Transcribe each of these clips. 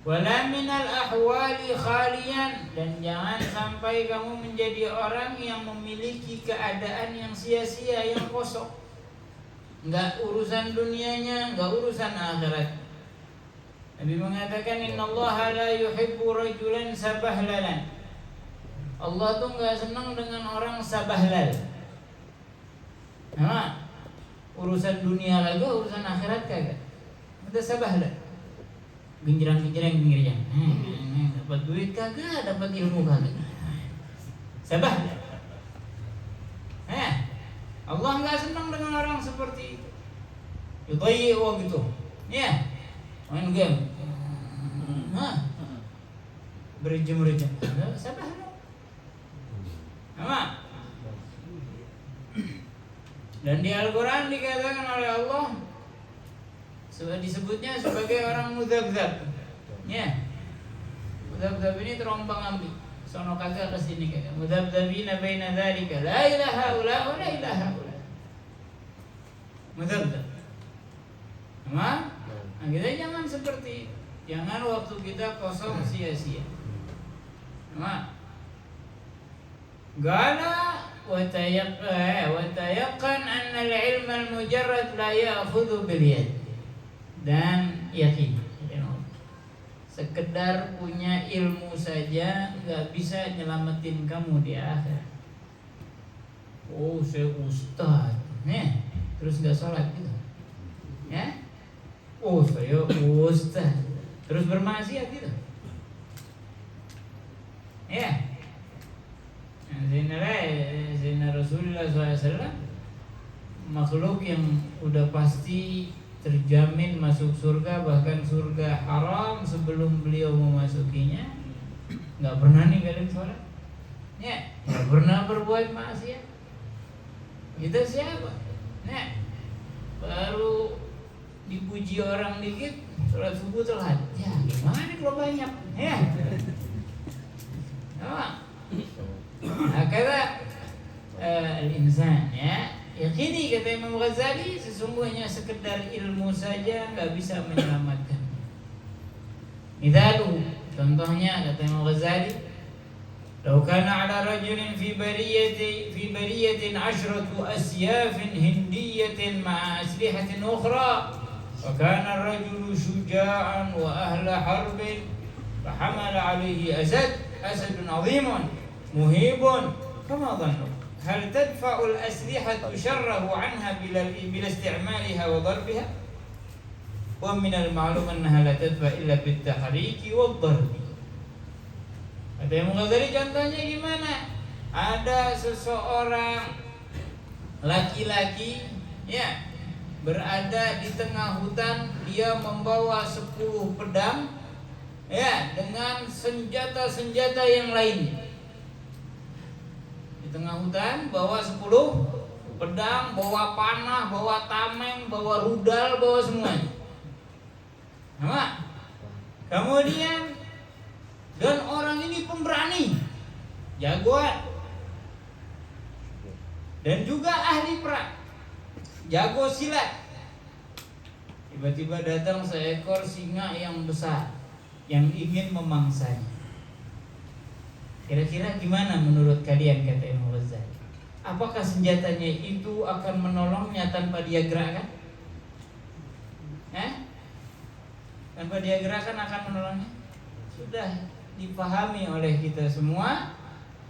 Wala minal ahwali khalian, dan jangan sampai kamu menjadi orang yang memiliki keadaan yang sia-sia, yang kosong. Enggak urusan dunianya, enggak urusan akhirat. Nabi mengatakan innallaha la yuhibbu rajulan sabahlalan. Allah tuh enggak senang dengan orang sabahlal. Nah, urusan dunia kagak, urusan akhirat kagak. Kita sabahlal. Ginjrang-ginjrang pinggirnya. Dapat duit kagak, dapat ilmu kagak. Sabahlal. Allah enggak senang dengan orang seperti itu. Yudayyi'u gitu. Ya. Main game. Berjam-jam. Sabahlal. Sama. Dan di Al-Quran dikatakan oleh Allah, disebutnya sebagai orang mudzabdzab. Ya. Mudzabdzab ini terombang-ambing. Sono kagak kesini kagak. Mudzabdzabina baina dzalika la ilaha illa wa la ilaha illa. Mudzabdzab. Nah, kita jangan seperti itu. Jangan waktu kita kosong sia-sia. Nah, Gala watayaqan anna al-ilma al-mujarrad la ya'khudhu bil yad. Dan yakin, sekedar punya ilmu saja enggak bisa nyelamatin kamu di akhirat. Oh, saya ustaz. Terus enggak sholat gitu. Ya? Oh, saya ustaz. Terus bermaksiat gitu. Ya. Zainal Rasulullah SAW makhluk yang udah pasti terjamin masuk surga, bahkan surga haram sebelum beliau memasukinya. Nggak pernah ninggalin sholat, ya, nggak pernah berbuat maksiat. Kita siapa? Baru dipuji orang dikit, sholat subuh telat. Ya, gimana kalau banyak? Ya. Kata al-insan, ya. Yakini, kata Imam Ghazali, sesungguhnya sekedar ilmu saja nggak bisa menyelamatkan. Mithalu, contohnya kata Imam Ghazali, "Lau kana 'ala rajulin fi bariyatin 'ashratu asyafin hindiyatin ma'a aslihatin ukhra, wa kana ar-rajulu syuja'an wa ahla harbin, fa hamala 'alayhi asadun 'azimun muhibun, kama dhannu. Hal tadfa'ul aslihatu syarrahu anha bila isti'maliha wa darbiha? Wa minal ma'lum annaha la tadfa' illa bit tahriki wa darbi." Ada yang Ghazali contohnya gimana? Ada seseorang laki-laki, ya, berada di tengah hutan, dia membawa 10 pedang, ya, dengan senjata-senjata yang lainnya. Di tengah hutan bawa 10 pedang, bawa panah, bawa tameng, bawa rudal, bawa semuanya. Nah, kemudian, dan orang ini pemberani, jagoan, dan juga ahli perang, jago silat. Tiba-tiba datang seekor singa yang besar yang ingin memangsanya. Kira-kira gimana menurut kalian, kata Imam Ghazali? Apakah senjatanya itu akan menolongnya tanpa dia gerakkan? Tanpa dia gerakkan akan menolongnya? Sudah dipahami oleh kita semua,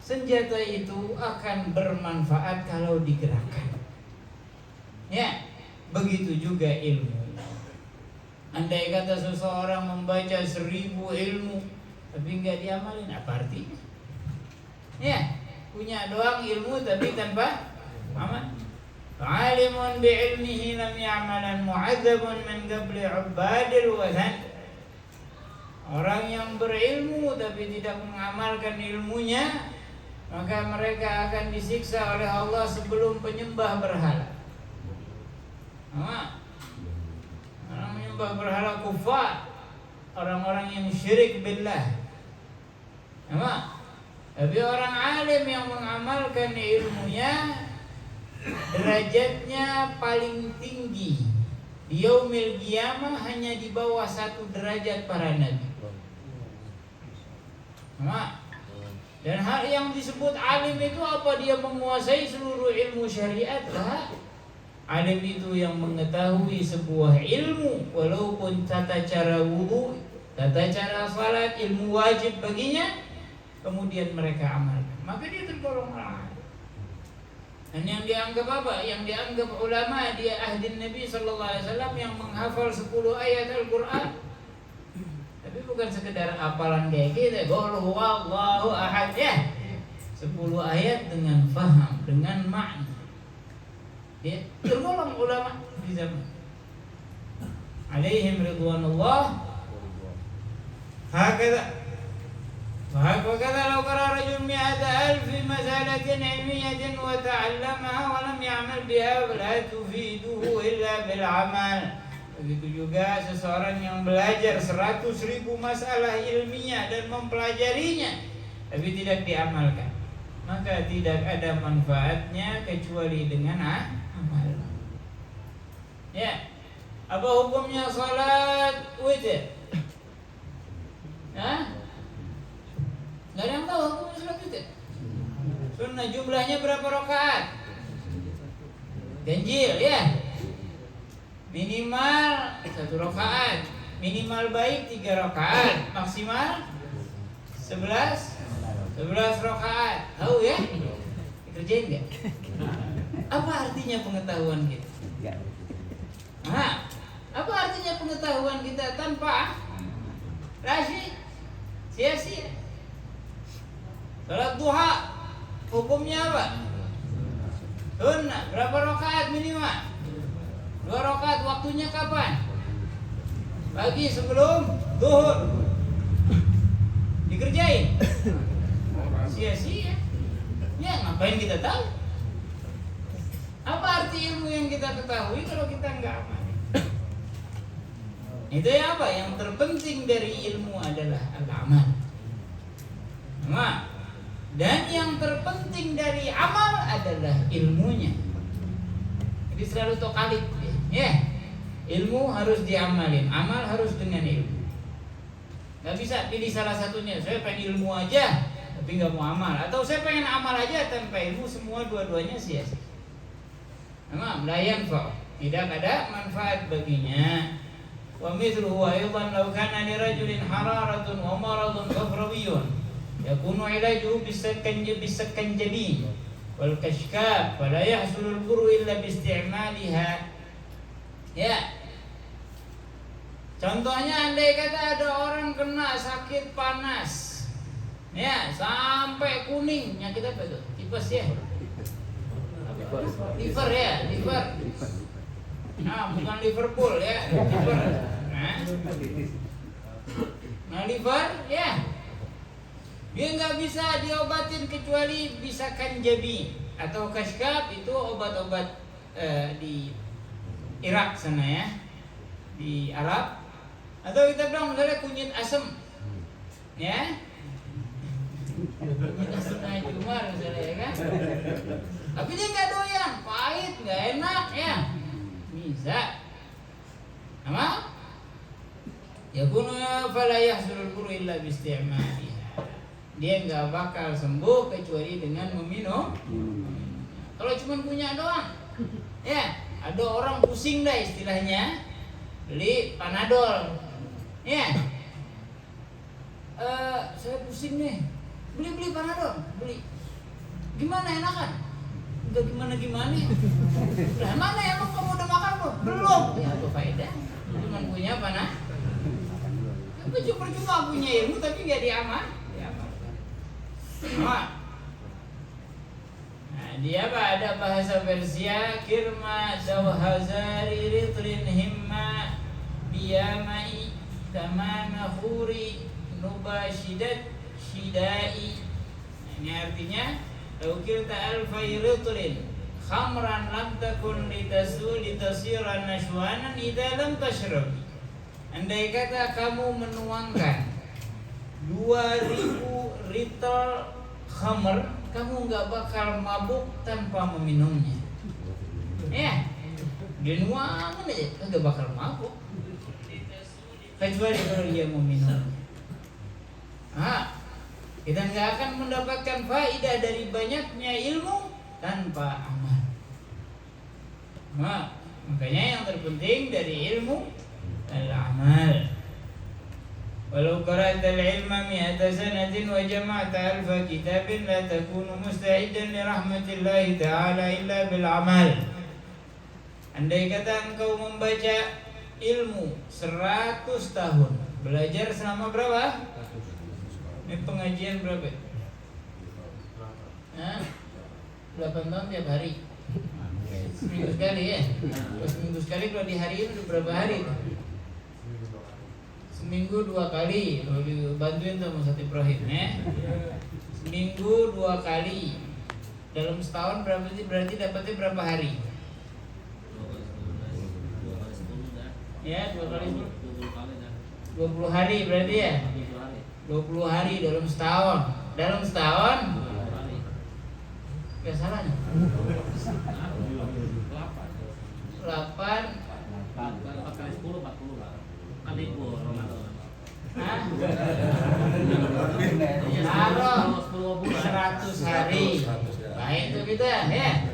senjata itu akan bermanfaat kalau digerakkan. Ya, begitu juga ilmu. Andai kata seseorang membaca 1000 ilmu tapi nggak diamalin, apa artinya? Ya, punya doang ilmu tapi tanpa amal. Alimun bi'ilmihi lam ya'malan mu'adzabun min qabli 'ubadil wathan. Orang yang berilmu tapi tidak mengamalkan ilmunya, maka mereka akan disiksa oleh Allah sebelum penyembah berhala. Orang menyembah berhala kufar, orang-orang yang syirik billah. Tapi orang alim yang mengamalkan ilmunya, derajatnya paling tinggi Di yaumil qiyamah hanya di bawah 1 derajat para nabi. Dan hal yang disebut alim itu apa? Dia menguasai seluruh ilmu syariat lah. Alim itu yang mengetahui sebuah ilmu, walaupun tata cara wudu, tata cara salat, ilmu wajib baginya, kemudian mereka amalkan, maka dia tergolong alim. Dan yang dianggap apa? Yang dianggap ulama dia ahdi Nabi sallallahu alaihi wasallam yang menghafal 10 ayat Al-Qur'an. Tapi bukan sekedar hafalan kayak kita, qul huwallahu ahad ya. 10 ayat dengan faham, dengan makna. Dia tergolong ulama di zaman. Alaihim ridwanullah. Hakadha. وهكذا لو قرأ رجل 100,000 مسألة علمية وتعلمها ولم يعمل بها فلا تفيده إلا بالعمل. Begitu juga seseorang yang belajar 100.000 masalah ilmiah dan mempelajarinya tapi tidak diamalkan, maka tidak ada manfaatnya kecuali dengan amal. Ya, apa hukumnya salat witir? Hah? Gak ada yang tahu hukumnya salat witir. Sunnah jumlahnya berapa rakaat? Ganjil ya. Minimal 1 rakaat, minimal baik 3 rakaat, maksimal 11 rakaat. Tahu ya? Dikerjain nggak? Apa artinya pengetahuan kita? Apa artinya pengetahuan kita tanpa rasyid? Sia-sia. Salat duha hukumnya apa? Sunnah. Berapa rakaat minimal? 2 rakaat. Waktunya kapan? Pagi sebelum zuhur. Dikerjain? Sia-sia. Ya ngapain kita tahu? Apa arti ilmu yang kita ketahui kalau kita enggak amal? Itu ya apa? Yang terpenting dari ilmu adalah al-amal. Dan yang terpenting dari amal adalah ilmunya. Jadi selalu tokalip ya. Ilmu harus diamalin, amal harus dengan ilmu. Gak bisa pilih salah satunya. Saya pengen ilmu aja tapi gak mau amal, atau saya pengen amal aja tanpa ilmu. Semua dua-duanya sia-sia. La yanfa', tidak ada manfaat baginya. Wa mithluhu aidan law kana li rajulin hararatun wa maradun ghafrawiyyun yakunu ilajuhu bisakkanjabi wal kashkaf fala yahsulul buru illa biistimaliha. Ya. Contohnya andai kata ada orang kena sakit panas, ya sampai kuning, penyakit apa itu? Tipes ya? Liver ya, liver. Bukan Liverpool ya, liver. Nah liver ya, dia nggak bisa diobatin kecuali bisa kanjabi atau kashkaf. Itu obat-obat di Irak sana ya, di Arab. Atau kita bilang misalnya kunyit asem, ya, kunyit asem cuma misalnya ya kan. Tapi dia nggak doyan, pahit, nggak enak ya, bisa. Apa? Ya kuno fala yahsulul buru illa biistimaliha. Dia nggak bakal sembuh kecuali dengan meminum. Kalau cuma punya doang, ya. Ada orang pusing dah istilahnya, beli Panadol, ya. Saya pusing nih, beli Panadol, beli. Gimana enakan? Udah gimana? Lah mana emang kamu udah makan belum? Ya apa faedah? Cuma punya Panadol. Percuma punya ilmu tapi nggak diamal. Dia apa? Ada bahasa Persia, kirma dawhazari ritrin himma biyamai tamana khuri nubashidat shidai. Ini artinya laukirta alfai ritrin khamran lam takun litasira nashwanan idza lam tashrabi. Andai kata kamu menuangkan 2000 ritel khamr, kamu nggak bakal mabuk tanpa meminumnya. Ya, Dia nuangin aja, kagak bakal mabuk. Kecuali kalau dia mau minum. Kita nggak akan mendapatkan faidah dari banyaknya ilmu tanpa amal. Makanya yang terpenting dari ilmu adalah amal. Walau qara'ta al-ilma mi'ata sanatin wa jama'ta alfa kitabin la takunu musta'idan li rahmatillahi ta'ala illa bil amal. Andai kata engkau membaca ilmu 100 tahun, belajar selama berapa? Ini pengajian berapa? 8 tahun tiap hari. Seminggu sekali ya. Seminggu sekali kalau dihariin udah berapa hari? Seminggu 2 kali. Kalau dibantuin sama Ustaz Ibrahim ya. Seminggu 2 kali. Dalam setahun berarti dapatnya berapa hari? Ya, 2 kali 20 hari berarti ya. 20 hari dalam setahun. Dalam setahun gak salah nih. 8 kali 10 40 lah. Kan libur Ramadan. Taruh 100 hari. Baik tuh kita ya.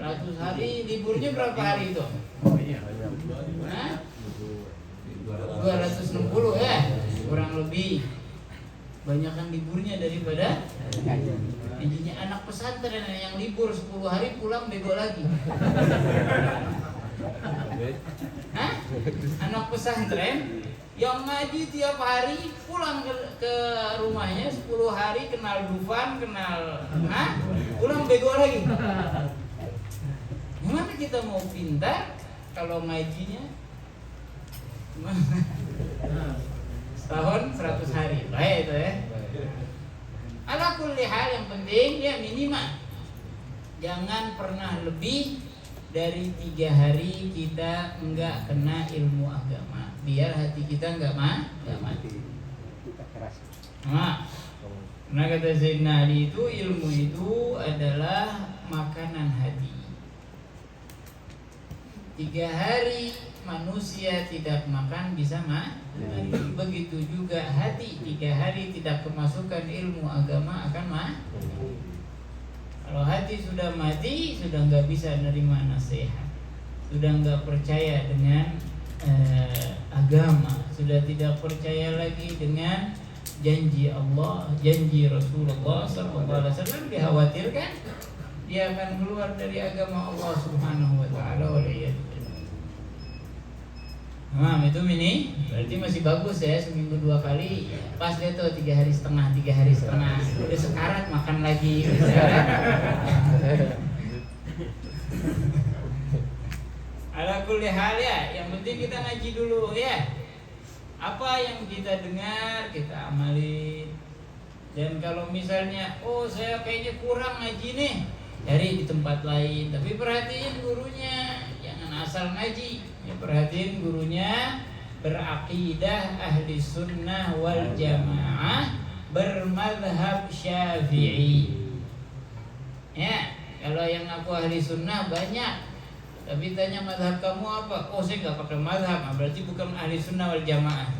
100 hari liburnya berapa hari itu? 260 ya. Kurang lebih. Banyakan liburnya daripada intinya anak pesantren yang libur 10 hari pulang bego lagi. Anak pesantren yang ngaji tiap hari pulang ke rumahnya 10 hari kenal Dufan, pulang bego lagi. Gimana kita mau pintar kalau ngajinya setahun 100 hari? Baik itu ya. Ala kulli hal yang penting dia minimal jangan pernah lebih dari 3 hari kita enggak kena ilmu agama, biar hati kita enggak mati. Nah kata Sayyidina Ali itu ilmu itu adalah makanan hati. 3 hari manusia tidak makan bisa mati. Begitu juga hati 3 hari tidak kemasukan ilmu agama akan mati. Kalau hati sudah mati, sudah nggak bisa nerima nasihat, sudah nggak percaya dengan agama, sudah tidak percaya lagi dengan janji Allah, janji Rasulullah SAW, dikhawatirkan dia akan keluar dari agama Allah Subhanahu Wa Taala. Itu mini, berarti masih bagus ya, seminggu 2 kali. Pas dia tuh 3 hari setengah, udah sekarat makan lagi. Ala kulli hal ya, yang penting kita ngaji dulu ya. Apa yang kita dengar kita amalin. Dan kalau misalnya, saya kayaknya kurang ngaji nih, cari di tempat lain. Tapi perhatiin gurunya, jangan asal ngaji. Ya, perhatiin gurunya beraqidah ahli sunnah wal jamaah, bermadhab syafi'i. Ya, kalau yang aku ahli sunnah banyak, tapi tanya madhab kamu apa? Saya nggak pakai madhab, berarti bukan ahli sunnah wal jamaah.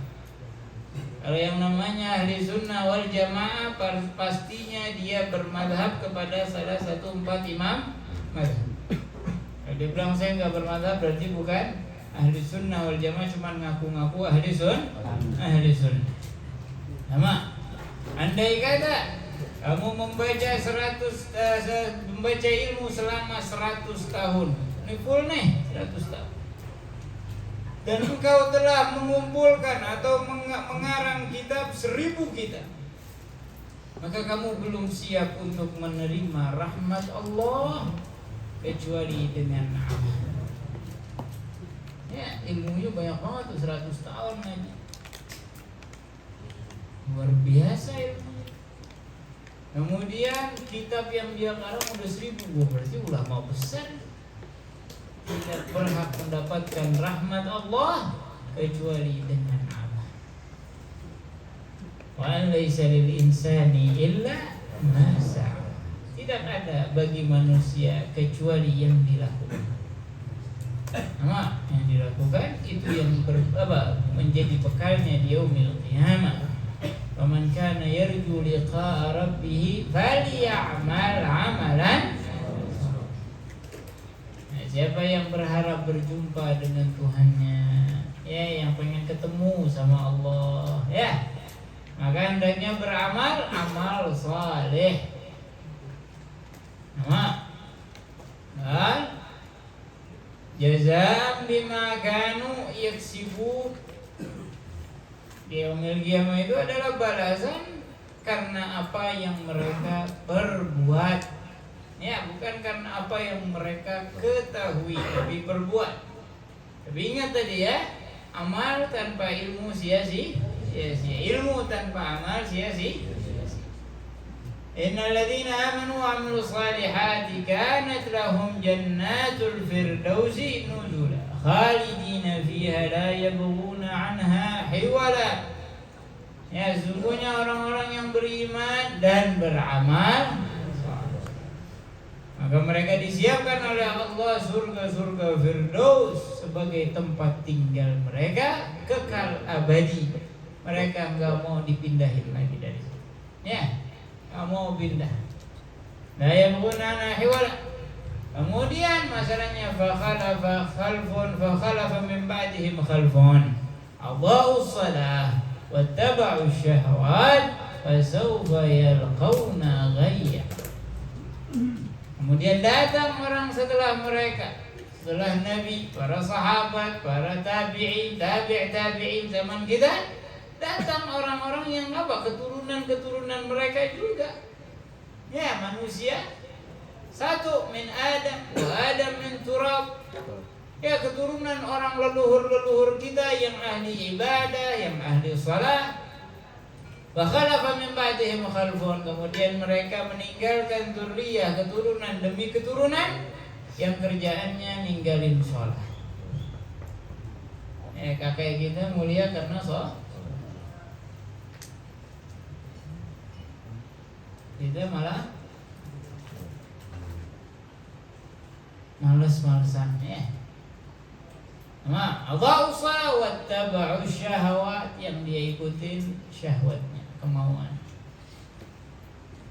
Kalau yang namanya ahli sunnah wal jamaah pastinya dia bermadhab kepada salah satu 4 imam madhab. Kalau dia bilang saya nggak bermadhab, berarti bukan ahli sunnah wal jamaah, cuma ngaku-ngaku ahli sunnah. Sama. Andai kata kamu membaca ilmu selama 100 tahun, ini full nih 100 tahun, dan engkau telah mengumpulkan atau mengarang kitab 1000 kitab, maka kamu belum siap untuk menerima rahmat Allah kecuali dengan amal. Ya, ilmunya banyak banget tuh, 100 tahun aja. Luar biasa ilmunya. Kemudian kitab yang dia karang udah 1000, berarti ulama besar. Tidak berhak mendapatkan rahmat Allah kecuali dengan amal. Wa laisa lil insani illa ma sa'a. Tidak ada bagi manusia kecuali yang dilakukan. Sama yang dilakukan itu yang menjadi bekalnya di yaumil qiyamah. Faman kana yarju liqa'a rabbih falya'mal 'amalan. Siapa yang berharap berjumpa dengan Tuhannya, ya, yang pengen ketemu sama Allah, ya, maka hendaknya beramal amal saleh. Nama dan jazaan bima kanu yaksibun. Di yaumil qiyamah itu adalah balasan karena apa yang mereka perbuat. Ya, bukan karena apa yang mereka ketahui tapi perbuat. Tapi ingat tadi ya, amal tanpa ilmu sia-sia. Ilmu tanpa amal sia-sia. Innal ladzina amanu wa 'amilus solihati kanat lahum jannatul firdausi nuzula khalidina fiha la yabghuna 'anha hiwala. Ya, sungguhnya orang-orang yang beriman dan beramal, maka mereka disiapkan oleh Allah surga-surga Firdaus sebagai tempat tinggal mereka kekal abadi. Mereka enggak mau dipindahin lagi dari situ. Ya, enggak mau pindah. La yabghuna hiwala. Kemudian masalahnya fakhalafa min ba'dihim khalfun adha'us salah wattaba'us syahawat fasawfa yalqawna ghayya. Kemudian datang orang setelah mereka, setelah Nabi, para sahabat, para tabi'in zaman kita, datang orang-orang yang keturunan mereka juga. Ya, manusia satu min Adam wa Adam min turab. Ya, keturunan orang leluhur kita yang ahli ibadah, yang ahli salat. Wa khalafa min ba'dihim khalfun. Kemudian mereka meninggalkan dzurriyyah, keturunan demi keturunan yang kerjaannya ninggalin sholat. Kakek kita mulia karena sholat. Kita malah males-malesan ya. Adha'u shalah wattaba'u syahawat, yang dia ikutin syahwatnya, kemauan.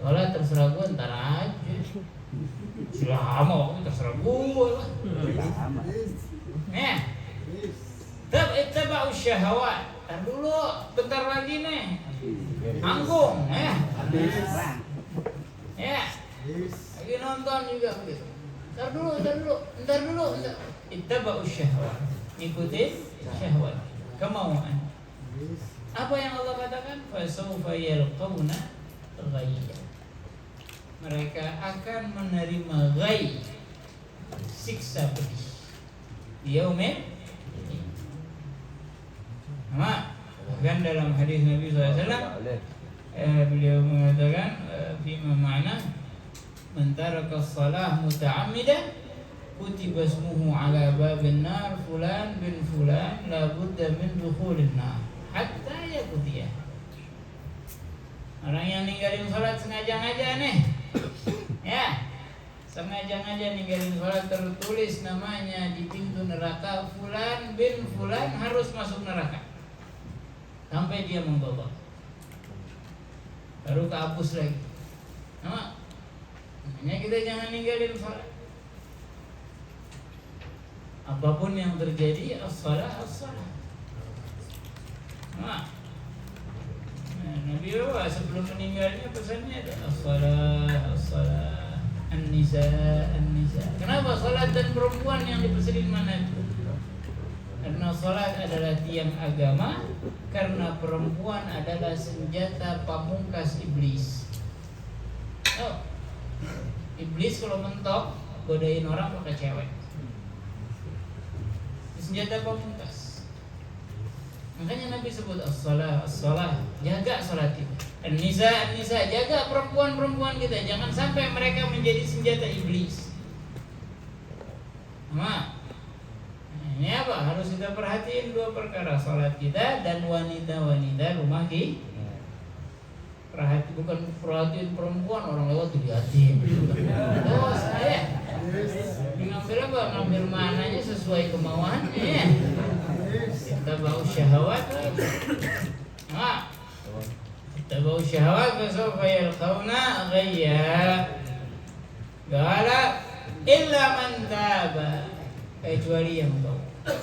Sholat terserah gue ntar aja. Selama terserah gue lah. Ittaba'u syahawat. Ntar dulu, bentar lagi nih. Anggung ya. Lagi nonton juga begitu. Ntar dulu. Ittaba'u syahawat. Ikuti syahwat, kemauan. Apa yang Allah katakan? Fasawfa yalqawna ghayya. Mereka akan menerima ghayy, siksa pedih di yaumil qiyamah. Bahkan dalam hadis Nabi SAW, beliau mengatakan fima ma'na man taraka shalah muta'ammidan kutiba ismuhu ala babin nar fulan bin fulan la budda min dukhulin nar hatta yaqdiya. Orang yang ninggalin salat sengaja-ngaja nih. Ya. Sengaja-ngaja ninggalin salat, tertulis namanya di pintu neraka fulan bin fulan harus masuk neraka. Sampai dia menggobak. Baru kehapus lagi. Makanya kita jangan ninggalin salat. Apapun yang terjadi, as-salah. Nabi sebelum meninggalnya pesannya ada as-salah, an-nisa. Kenapa salat dan perempuan yang dipesenin mana itu? Karena salat adalah tiang agama, karena perempuan adalah senjata pamungkas iblis. Iblis kalau mentok godain orang pakai cewek. Senjata pamungkas. Makanya Nabi sebut as-salah, jaga salat itu. An-nisa, jaga perempuan-perempuan kita, jangan sampai mereka menjadi senjata iblis. Ini apa? Harus kita perhatiin dua perkara, salat kita dan wanita-wanita rumah kita. Perhatiin perempuan, orang lewat dilihatin. Dosa ya. Dengan ngambil apa? Ngambil mananya sesuai kemauannya ya. Kita bau syahwat nah, kita bau syahwat fasawfa yalqawna ghayya. Qala illa man taba, kecuali yang taubat,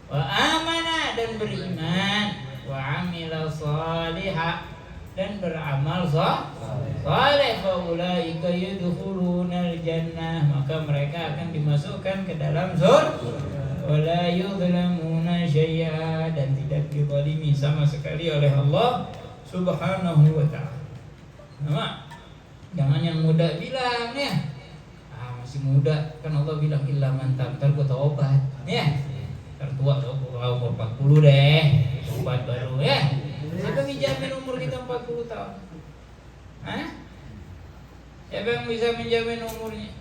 wa amana dan beriman, wa amila salihah dan beramal saleh, fa ulaika yadkhulunal jannah, maka mereka akan dimasukkan ke dalam surga, wala yudlamuna syai'a, dan tidak dizalimi sama sekali oleh Allah Subhanahu wa ta'ala. Nah, jangan yang muda bilang ya, masih muda, kan Allah bilang illa man tab, ntar gua taubat ya. Tertua kalau umur 40 deh, taubat baru ya. Siapa menjamin umur kita 40 tahun? Hah? Siapa yang bisa menjamin umurnya?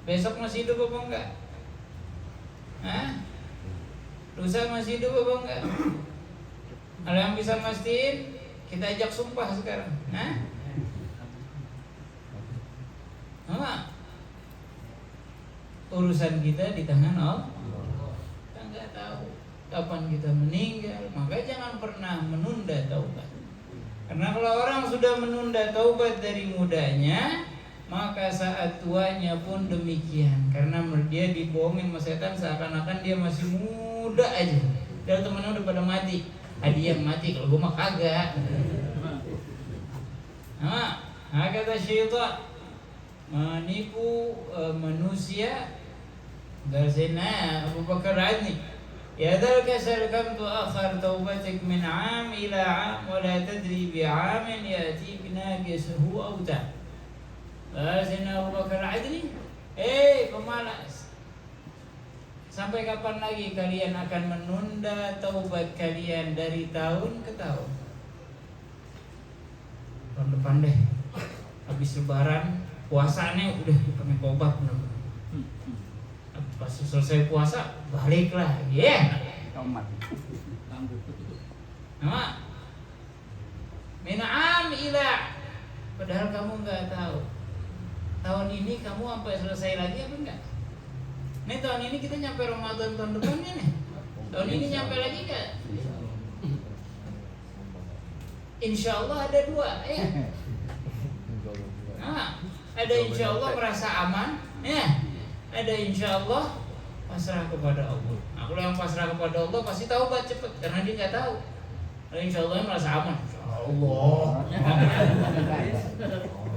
Besok masih hidup apa enggak? Hah? Lusa masih hidup apa enggak? Ada yang bisa mastiin? Kita ajak sumpah sekarang. Hah? Urusan kita di tangan Allah. Kita nggak tahu kapan kita meninggal, maka jangan pernah menunda taubat. Karena kalau orang sudah menunda taubat dari mudanya, maka saat tuanya pun demikian. Karena dia dibohongin sama setan seakan-akan dia masih muda aja. Dan temennya udah pada mati. Dia yang mati, kalau gue mah kagak. Kata syaitan menipu manusia. Garsina Abu Bakar Adni, ya dzalika salkam tu akhar taubatik min 'am ila 'am wa la tadri bi 'amin yati binaqisuhu aw ta. Garsina Abu Bakar Adni, pemalas, sampai kapan lagi kalian akan menunda taubat kalian dari tahun ke tahun? Tahun depan deh, habis lebaran puasanya udah pengen taubat bener-bener. Pas selesai puasa balik lagi ya. Nama min'am ila, padahal kamu nggak tahu tahun ini kamu sampai selesai lagi apa enggak. Nih tahun ini kita nyampe Ramadan tahun depannya nih. Tahun ini nyampe lagi nggak? Insya Allah ada 2 ya. Ada insya Allah merasa aman ya. Ada insya Allah pasrah kepada Allah. Nah, kalau yang pasrah kepada Allah pasti taubat cepet, karena dia nggak tahu. Kalau insya Allah yang merasa aman, insya Allah.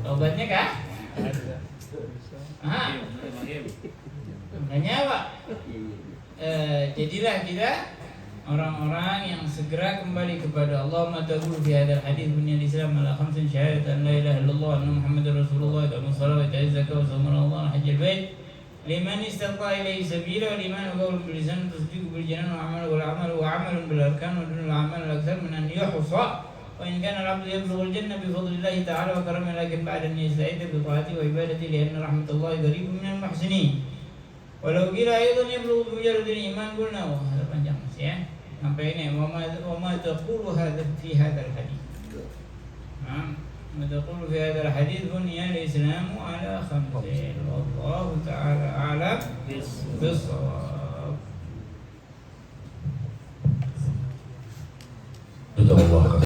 Taubatnya kah? Makanya Pak, jadilah kita orang-orang yang segera kembali kepada Allah. Mataqulu fi hadzal hadits bunyal Islam ala khamsin syahadatan la ilaha illallah anna Muhammadar Rasulullah wa iqamus shalah wa ita'iz zakah wa shaum Ramadan wa hajjal bait liman istata'a ilaihi sabila, liman qawlun bil lisan tasdiqu bil janan wa amalun bil arkan wa dunul amal akthar min an yuhsa. Wa in kana al-'abdu yablughu al-jannah bi fadlillahi ta'ala wa karamihi, lakin ba'da an yasta'idda bi ta'ati wa ibadati li anna rahmatallahi qaribun minal muhsinin. Walau qila aidan yablughu bi mujarradil iman qulna, wah ada panjang Mas ya. Sampai ini wa ma taqulu hadha fi hadzal hadits. تقول في هذا الحديث بني الإسلام على 5 والله تعالى أعلم بالصواب.